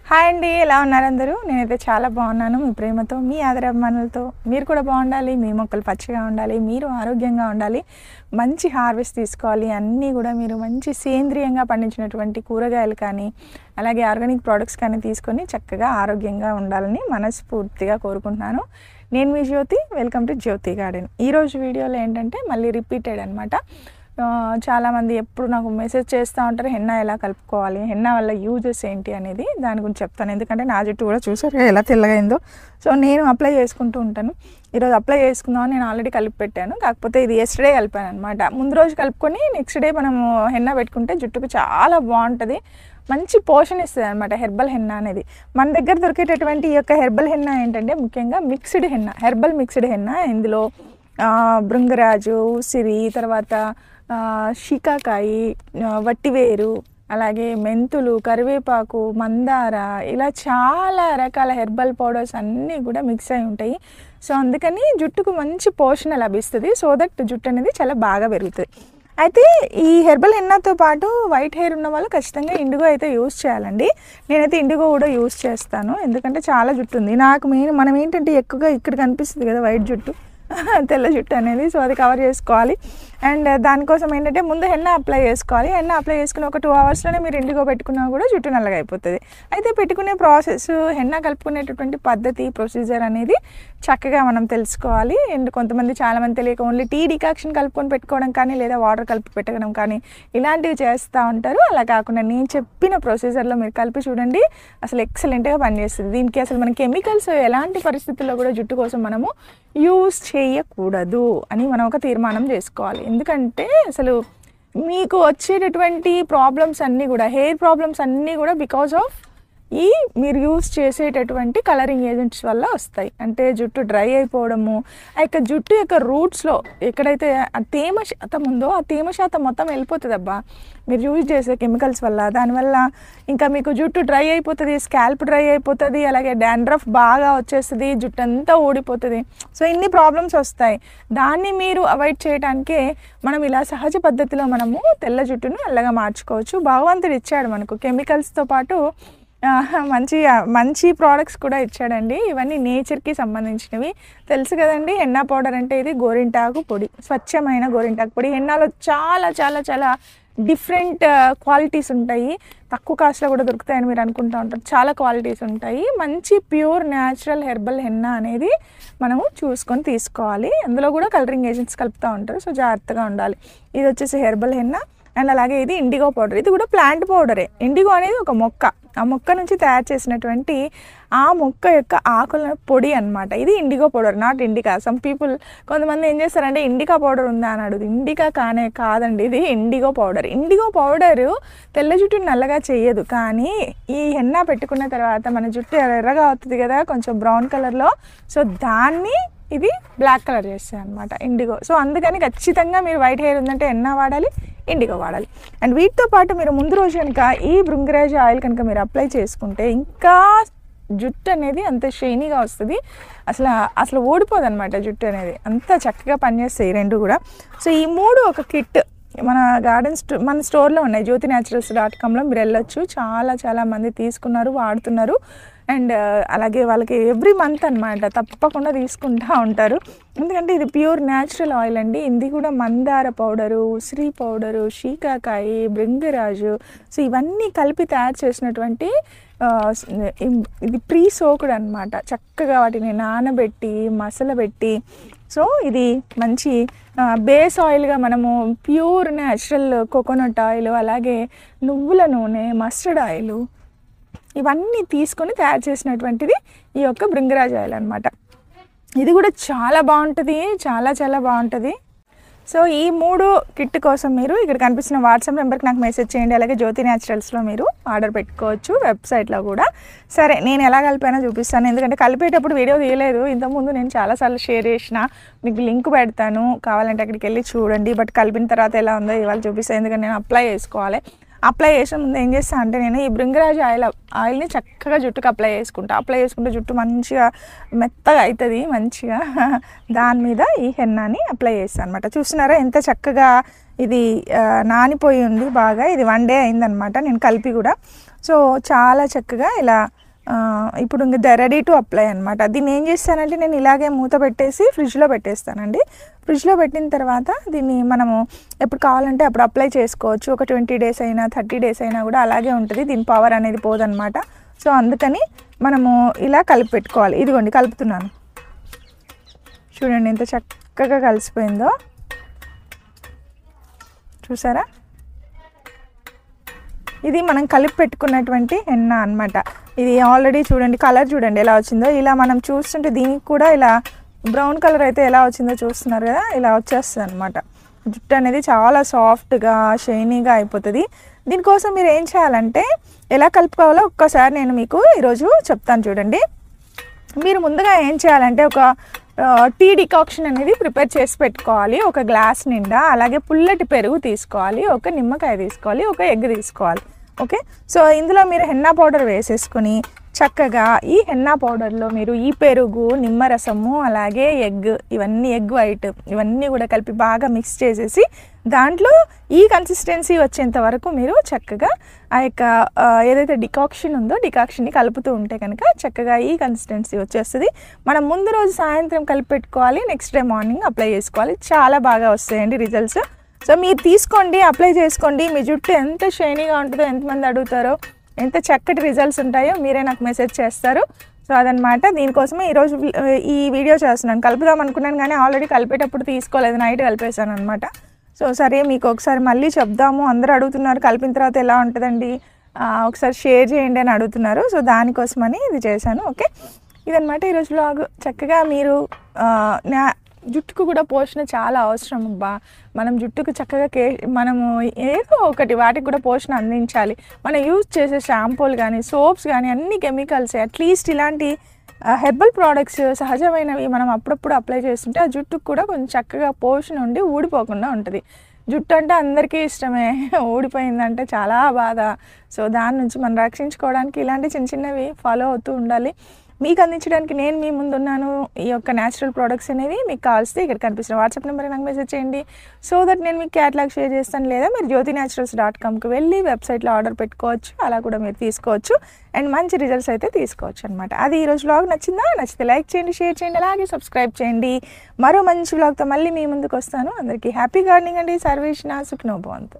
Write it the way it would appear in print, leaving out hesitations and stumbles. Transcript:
Hi అండి, ఎలా ఉన్నారు అందరూ? నేనైతే చాలా బాగున్నాను. మీ ప్రేమతో, మీ ఆదరాభిమానులతో మీరు కూడా బాగుండాలి, మీ మొక్కలు పచ్చిగా ఉండాలి, మీరు ఆరోగ్యంగా ఉండాలి, మంచి హార్వెస్ట్ తీసుకోవాలి. అన్నీ కూడా మీరు మంచి సేంద్రియంగా పండించినటువంటి కూరగాయలు కానీ అలాగే ఆర్గానిక్ ప్రోడక్ట్స్ కానీ తీసుకొని చక్కగా ఆరోగ్యంగా ఉండాలని మనస్ఫూర్తిగా కోరుకుంటున్నాను. నేను మీ జ్యోతి, వెల్కమ్ టు జ్యోతి గార్డెన్. ఈరోజు వీడియోలో ఏంటంటే మళ్ళీ రిపీటెడ్ అనమాట. చాలామంది ఎప్పుడు నాకు మెసేజ్ చేస్తూ ఉంటారు, హెన్నా ఎలా కలుపుకోవాలి, హెన్నా వల్ల యూజెస్ ఏంటి అనేది దాని గురించి చెప్తాను. ఎందుకంటే నా జుట్టు కూడా చూసారు ఎలా తెల్లగైందో. సో నేను అప్లై చేసుకుంటూ ఉంటాను. ఈరోజు అప్లై చేసుకుందామని నేను ఆల్రెడీ కలిపి పెట్టాను. కాకపోతే ఇది ఎస్టర్డే కలిపాను అనమాట. ముందు రోజు కలుపుకొని నెక్స్ట్ డే మనము హెన్నా పెట్టుకుంటే జుట్టుకు చాలా బాగుంటుంది, మంచి పోషణ ఇస్తుంది అనమాట హెర్బల్ హెన్నా అనేది. మన దగ్గర దొరికేటటువంటి ఈ యొక్క హెర్బల్ హెన్నా ఏంటంటే ముఖ్యంగా mixed henna, herbal mixed henna. ఇందులో భృంగరాజు, ఉసిరి, తర్వాత షికాకాయి, వట్టివేరు, అలాగే మెంతులు, కరివేపాకు, మందార, ఇలా చాలా రకాల హెర్బల్ పౌడర్స్ అన్నీ కూడా మిక్స్ అయి ఉంటాయి. సో అందుకని జుట్టుకు మంచి పోషణ లభిస్తుంది. సో దట్ జుట్టు అనేది చాలా బాగా పెరుగుతుంది. అయితే ఈ హెర్బల్ హెన్నాతో పాటు వైట్ హెయిర్ ఉన్న వాళ్ళు ఖచ్చితంగా ఇండిగో అయితే యూస్ చేయాలండి. నేనైతే ఇండిగో కూడా యూస్ చేస్తాను, ఎందుకంటే చాలా జుట్టు ఉంది నాకు. మనం ఏంటంటే ఎక్కువగా ఇక్కడ కనిపిస్తుంది కదా వైట్ జుట్టు, తెల్ల జుట్టు అనేది. సో అది కవర్ చేసుకోవాలి. అండ్ దానికోసం ఏంటంటే ముందు హెన్నా అప్లై చేసుకోవాలి. హెన్నా అప్లై చేసుకుని ఒక 2 అవర్స్లోనే మీరు ఇండిగో పెట్టుకున్నా కూడా జుట్టు నల్లగా అయిపోతుంది. అయితే పెట్టుకునే ప్రాసెస్, హెన్నా కలుపుకునేటటువంటి పద్ధతి, ప్రొసీజర్ అనేది చక్కగా మనం తెలుసుకోవాలి. అండ్ కొంతమంది చాలామంది తెలియక ఓన్లీ టీ డికాక్షన్ కలుపుకొని పెట్టుకోవడం కానీ లేదా వాటర్ కలిపి పెట్టడం కానీ ఇలాంటివి చేస్తూ ఉంటారు. అలా కాకుండా నేను చెప్పిన ప్రొసీజర్లో మీరు కలిపి చూడండి, అసలు ఎక్సలెంట్గా పనిచేస్తుంది. దీనికి అసలు మన కెమికల్స్ ఎలాంటి పరిస్థితుల్లో కూడా జుట్టు కోసం మనము యూస్ చేయకూడదు అని మనం ఒక తీర్మానం చేసుకోవాలి. ఎందుకంటే అసలు మీకు వచ్చేటటువంటి ప్రాబ్లమ్స్ అన్నీ కూడా, హెయిర్ ప్రాబ్లమ్స్ అన్నీ కూడా బికాజ్ ఆఫ్ ఈ మీరు యూస్ చేసేటటువంటి కలరింగ్ ఏజెంట్స్ వల్ల వస్తాయి. అంటే జుట్టు డ్రై అయిపోవడము, ఆ యొక్క జుట్టు యొక్క రూట్స్లో ఎక్కడైతే ఆ తేమ శాతం ఉందో ఆ తేమ శాతం మొత్తం వెళ్ళిపోతుంది అబ్బా మీరు యూజ్ చేసే కెమికల్స్ వల్ల. దానివల్ల ఇంకా మీకు జుట్టు డ్రై అయిపోతుంది, స్కాల్ప్ డ్రై అయిపోతుంది, అలాగే డాండ్రఫ్ బాగా వచ్చేస్తుంది, జుట్టు అంతా ఊడిపోతుంది. సో ఇన్ని ప్రాబ్లమ్స్ వస్తాయి. దాన్ని మీరు అవాయిడ్ చేయడానికే మనం ఇలా సహజ పద్ధతిలో మనము తెల్ల జుట్టును నల్లగా మార్చుకోవచ్చు. భగవంతుడు ఇచ్చాడు మనకు కెమికల్స్తో పాటు మంచి ప్రోడక్ట్స్ కూడా ఇచ్చాడండి. ఇవన్నీ నేచర్కి సంబంధించినవి. తెలుసు కదండి, హెన్నా పౌడర్ అంటే ఇది గోరింటాకు పొడి, స్వచ్ఛమైన గోరింటాకు పొడి. హెన్నాలో చాలా చాలా చాలా డిఫరెంట్ క్వాలిటీస్ ఉంటాయి. తక్కువ కాస్ట్లో కూడా దొరుకుతాయని మీరు అనుకుంటూ ఉంటారు. చాలా క్వాలిటీస్ ఉంటాయి. మంచి ప్యూర్ న్యాచురల్ హెర్బల్ హెన్నా అనేది మనము చూసుకొని తీసుకోవాలి. అందులో కూడా కలరింగ్ ఏజెంట్స్ కలుపుతూ ఉంటారు, సో జాగ్రత్తగా ఉండాలి. ఇది వచ్చేసి హెర్బల్ హెన్నా. అండ్ అలాగే ఇది ఇండిగో పౌడర్. ఇది కూడా ప్లాంట్ పౌడరే. ఇండిగో అనేది ఒక మొక్క, ఆ మొక్క నుంచి తయారు చేసినటువంటి ఆ మొక్క యొక్క ఆకుల పొడి అనమాట. ఇది IndiGo powder, not indica. Some people, కొంతమంది ఏం చేస్తారంటే ఇండికా పౌడర్ ఉందా అని అడుగుతుంది. ఇండికా కాదండి, ఇది ఇండిగో పౌడర్. ఇండిగో పౌడరు తెల్ల జుట్టుని నల్లగా చేయదు, కానీ ఈ హెన్నా పెట్టుకున్న తర్వాత మన జుట్టు ఎర్రగా అవుతుంది కదా, కొంచెం బ్రౌన్ కలర్లో. సో దాన్ని ఇది బ్లాక్ కలర్ చేస్తుంది అనమాట ఇండిగో. సో అందుకని ఖచ్చితంగా మీరు వైట్ హెయిర్ ఉందంటే హెన్నా వాడాలి, ఇండిగో వాడాలి. అండ్ వీటితో పాటు మీరు ముందు రోజు కనుక ఈ భృంగరాజ్ ఆయిల్ కనుక మీరు అప్లై చేసుకుంటే ఇంకా జుట్టు అనేది అంత షైనీగా వస్తుంది. అసలు ఓడిపోదు అనమాట జుట్టు అనేది, అంత చక్కగా పనిచేస్తాయి రెండు కూడా. సో ఈ మూడు ఒక కిట్ మన మన స్టోర్లో ఉన్నాయి, jyotinaturals.comలో మీరు వెళ్ళొచ్చు. చాలా చాలా మంది తీసుకున్నారు, వాడుతున్నారు. అండ్ అలాగే వాళ్ళకి ఎవ్రీ మంత్ అనమాట తప్పకుండా తీసుకుంటూ ఉంటారు, ఎందుకంటే ఇది ప్యూర్ న్యాచురల్ ఆయిల్ అండి. ఇది కూడా మందార పౌడరు, ఉసిరి పౌడరు, షీకాకాయి, భృంగరాజు, సో ఇవన్నీ కలిపి తయారు చేసినటువంటి ఇది ప్రీ సోక్డ్ అనమాట. చక్కగా వాటిని నానబెట్టి మసలబెట్టి, సో ఇది మంచి బేస్ ఆయిల్గా మనము ప్యూర్ న్యాచురల్ కోకోనట్ ఆయిల్, అలాగే నువ్వుల నూనె, మస్టర్డ్ ఆయిల్, ఇవన్నీ తీసుకొని తయారు చేసినటువంటిది ఈ యొక్క భృంగరాజ్ ఆయిల్ అనమాట. ఇది కూడా చాలా బాగుంటుంది, చాలా చాలా బాగుంటుంది. సో ఈ 3 కిట్ కోసం మీరు ఇక్కడ కనిపిస్తున్న వాట్సాప్ నెంబర్కి నాకు మెసేజ్ చేయండి. అలాగే జ్యోతి న్యాచురల్స్లో మీరు ఆర్డర్ పెట్టుకోవచ్చు, వెబ్సైట్లో కూడా. సరే, నేను ఎలా కలిపానో చూపిస్తాను. ఎందుకంటే కలిపేటప్పుడు వీడియో తీయలేదు ఇంతకుముందు, నేను చాలాసార్లు షేర్ చేసిన, మీకు లింక్ పెడతాను, కావాలంటే అక్కడికి వెళ్ళి చూడండి. బట్ కలిపిన తర్వాత ఎలా ఉందో ఇవాళ చూపిస్తాను, ఎందుకంటే నేను అప్లై చేసుకోవాలి. అప్లై చేసిన ముందు ఏం చేస్తాను అంటే నేను ఈ భృంగరాజ్ ఆయిల్ని చక్కగా జుట్టుకు అప్లై చేసుకుంటే జుట్టు మంచిగా మెత్తగా అవుతుంది మంచిగా. దాని మీద ఈ హెన్నాని అప్లై చేస్తాను అనమాట. చూస్తున్నారా ఎంత చక్కగా ఇది నానిపోయి ఉంది బాగా. ఇది 1 డే అయిందనమాట నేను కలిపి కూడా. సో చాలా చక్కగా ఇలా ఇప్పుడు ఇంకా రెడీ టు అప్లై అనమాట. దీన్ని ఏం చేస్తానంటే నేను ఇలాగే మూత పెట్టేసి ఫ్రిడ్జ్లో పెట్టేస్తానండి. ఫ్రిడ్జ్లో పెట్టిన తర్వాత దీన్ని మనము ఎప్పుడు కావాలంటే అప్పుడు అప్లై చేసుకోవచ్చు. ఒక 20 డేస్ అయినా 30 డేస్ అయినా కూడా అలాగే ఉంటుంది, దీని పవర్ అనేది పోదన్నమాట. సో అందుకని మనము ఇలా కలిపి పెట్టుకోవాలి. ఇదిగోండి కలుపుతున్నాను, చూడండి ఎంత చక్కగా కలిసిపోయిందో చూసారా. ఇది మనం కలిపి పెట్టుకున్నటువంటి హెన్నా అనమాట. ఇది ఆల్రెడీ చూడండి కలర్ చూడండి ఎలా వచ్చిందో. ఇలా మనం చూస్తుంటే దీనికి కూడా ఇలా బ్రౌన్ కలర్ అయితే ఎలా వచ్చిందో చూస్తున్నారు కదా, ఇలా వచ్చేస్తుంది అనమాట. జుట్టు అనేది చాలా సాఫ్ట్గా షైనీగా అయిపోతుంది. దీనికోసం మీరు ఏం చేయాలంటే ఎలా కలుపుకోవాలో ఒక్కసారి నేను మీకు ఈరోజు చెప్తాను చూడండి. మీరు ముందుగా ఏం చేయాలంటే ఒక టీ డికాక్షన్ అనేది ప్రిపేర్ చేసి పెట్టుకోవాలి. ఒక గ్లాస్ నిండా, అలాగే పుల్లటి పెరుగు తీసుకోవాలి, ఒక నిమ్మకాయ తీసుకోవాలి, ఒక ఎగ్ తీసుకోవాలి. ఓకే, సో ఇందులో మీరు హెన్నా పౌడర్ వేసేసుకొని చక్కగా ఈ హెన్నా పౌడర్లో మీరు ఈ పెరుగు, నిమ్మరసము, అలాగే ఎగ్, ఇవన్నీ ఎగ్ వైట్ ఇవన్నీ కూడా కలిపి బాగా మిక్స్ చేసేసి దాంట్లో ఈ కన్సిస్టెన్సీ వచ్చేంత వరకు మీరు చక్కగా ఆ యొక్క ఏదైతే డికాక్షన్ ఉందో డికాక్షన్ని కలుపుతూ ఉంటే కనుక చక్కగా ఈ కన్సిస్టెన్సీ వచ్చేస్తుంది. మనం ముందు రోజు సాయంత్రం కలిపి పెట్టుకోవాలి, నెక్స్ట్ డే మార్నింగ్ అప్లై చేసుకోవాలి. చాలా బాగా వస్తాయండి రిజల్ట్స్. సో మీరు తీసుకోండి, అప్లై చేసుకోండి. మీ జుట్టు ఎంత షైనీగా ఉంటుందో, ఎంతమంది అడుగుతారో, ఎంత చక్కటి రిజల్ట్స్ ఉంటాయో మీరే నాకు మెసేజ్ చేస్తారు. సో అదనమాట, దీనికోసమే ఈరోజు ఈ వీడియో చేస్తున్నాను. కలుపుదాం అనుకున్నాను కానీ ఆల్రెడీ కలిపేటప్పుడు తీసుకోలేదు, నైట్ కలిపేశాను అనమాట. సో సరే మీకు ఒకసారి మళ్ళీ చెప్దాము, అందరూ అడుగుతున్నారు కలిపిన తర్వాత ఎలా ఉంటుందండి, ఒకసారి షేర్ చేయండి అని అడుగుతున్నారు. సో దానికోసమని ఇది చేశాను. ఓకే, ఇదనమాట ఈరోజు వ్లాగ్. చక్కగా మీరు నా జుట్టుకు కూడా పోషణ చాలా అవసరం అబ్బా. మనం జుట్టుకు చక్కగా మనము ఏదో ఒకటి వాటికి కూడా పోషణ అందించాలి. మనం యూజ్ చేసే షాంపూలు కానీ సోప్స్ కానీ అన్ని కెమికల్స్. అట్లీస్ట్ ఇలాంటి హెర్బల్ ప్రోడక్ట్స్ సహజమైనవి మనం అప్పుడప్పుడు అప్లై చేస్తుంటే ఆ జుట్టుకు కూడా కొంచెం చక్కగా పోషణ ఉండి ఊడిపోకుండా ఉంటుంది. జుట్టు అంటే అందరికీ ఇష్టమే, ఊడిపోయిందంటే చాలా బాధ. సో దాని నుంచి మనం రక్షించుకోవడానికి ఇలాంటి చిన్న చిన్నవి ఫాలో అవుతూ ఉండాలి. మీకు అందించడానికి నేను మీ ముందున్నాను. ఈ యొక్క న్యాచురల్ ప్రోడక్ట్స్ అనేవి మీకు కావాల్సి ఇక్కడ కనిపిస్తున్న వాట్సాప్ నెంబర్కి నాకు మెసేజ్ చేయండి. సో దట్ నేను మీకు క్యాటలాగ్ షేర్ చేస్తాను. లేదా మీరు jyothinaturals.comకి వెళ్ళి వెబ్సైట్లో ఆర్డర్ పెట్టుకోవచ్చు, అలా కూడా మీరు తీసుకోవచ్చు. అండ్ మంచి రిజల్ట్స్ అయితే తీసుకోవచ్చు అనమాట. అది ఈరోజు వ్లాగ్ నచ్చిందా? నచ్చితే లైక్ చేయండి, షేర్ చేయండి, అలాగే సబ్స్క్రైబ్ చేయండి. మరో మంచి వ్లాగ్తో మళ్ళీ మీ ముందుకు వస్తాను. అందరికీ హ్యాపీ గార్డెనింగ్ అండి. సర్వేషణ సుఖినో భవంతు.